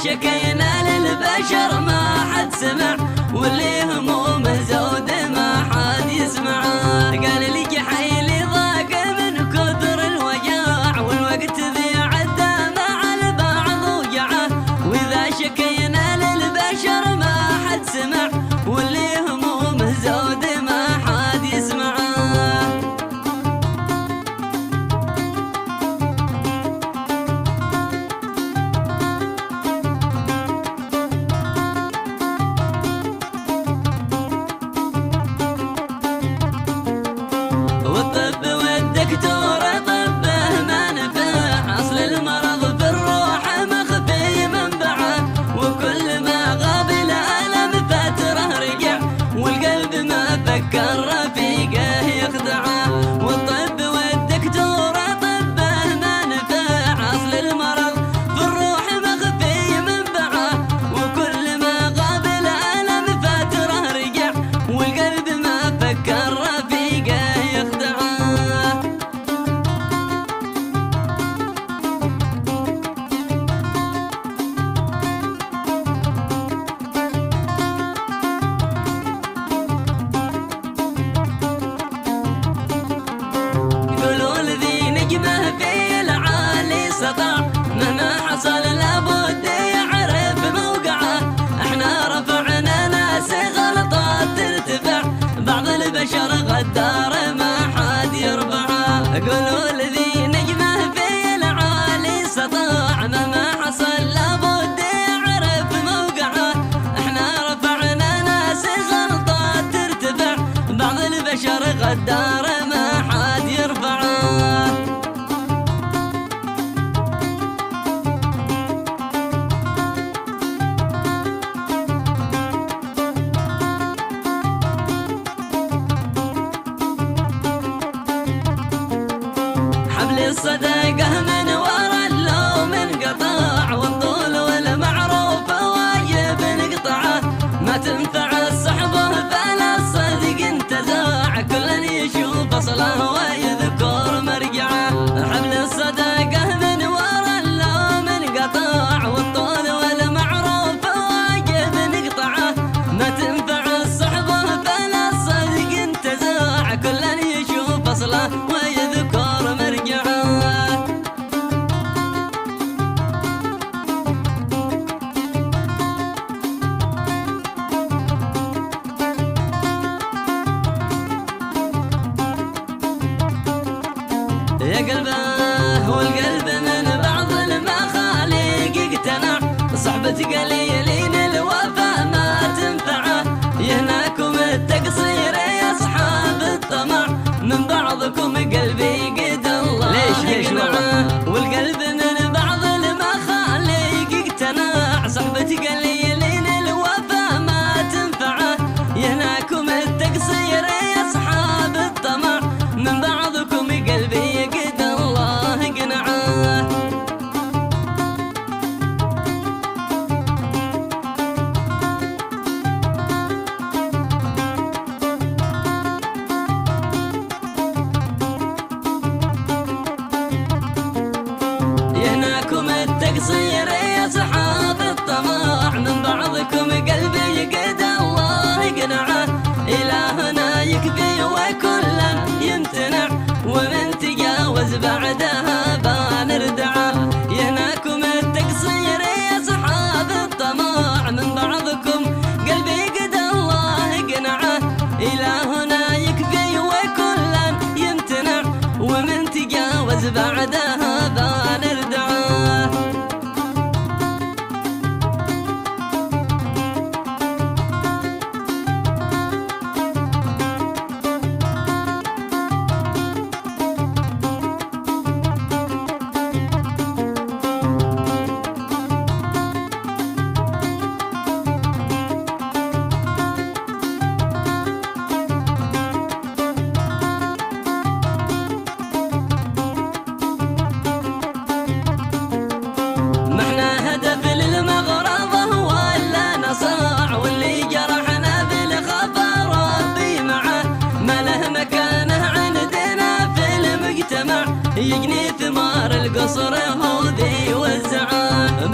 شكينا للبشر ما حد سمع، واللي همومه زود ما حد يسمع. قال لي جحيلي ضاق من كثر الوجاع، والوقت ذي عدى مع البعض وجعه. واذا شكينا للبشر ما حد سمع، واللي همومه زود ما حد يسمع. والطب والدكتور طبه ما نفع، اصل المرض في الروح مخفي منبعه. وكل ما غاب الالم فتره رجع، والقلب ما فكر رفيقه يخدعه. والطب والدكتور طبه ما نفع، اصل المرض في الروح مخفي منبعه. وكل ما غاب الالم فتره رجع، والقلب ما فكر رفيقه يخدعه. يقولوا الذي نجمه في العالي سطع، مهما حصل لابد يعرف موقعه. احنا رفعنا ناس غلطات ترتفع، بعض البشر غدار ما حد يرفعه. يقولوا الذي نجمه في العالي سطع، مهما حصل لابد يعرف موقعه. احنا رفعنا ناس غلطات ترتفع، بعض البشر غدار ما حد يرفعه. حبل الصداقة من ورا اللوم انقطع، والطول والمعروف واجب نقطعه. ما تنفع الصحبة فلا الصدق انتزاع، كل يشوف اصله ويذكر مرجعه. حبل الصداقة من ورا اللوم انقطع، والطول والمعروف واجب نقطعه. ما تنفع الصحبة فلا الصدق انتزاع، كل يشوف اصله ويذكر مرجعه. يا قلبه والقلب من بعض المخاليق اقتنع، صحبة قليلين الوفا ما تنفعه. يهناكم التقصير يا اصحاب الطمع، من بعضكم قلبي قد الله يقنعه. والقلب من بعض المخاليق اقتنع، صحبة قليلين الوفا ما تنفعه. يهناكم التقصير يا اصحاب الطمع، من بعضكم قلبي قد الله يقنعه. يهناكم التقصير يا اصحاب الطمع، من بعضكم قلبي قد الله يقنعه. إلهنا يكفي وكلا يمتنع، ومن تجاوز بعدها بنردعه. يهناكم التقصير يا اصحاب الطمع، من بعضكم قلبي قد الله يقنعه. إلهنا يكفي وكلا يمتنع، ومن تجاوز بعدها بنردعه. يجني ثمار القصر هو ذي وزعه.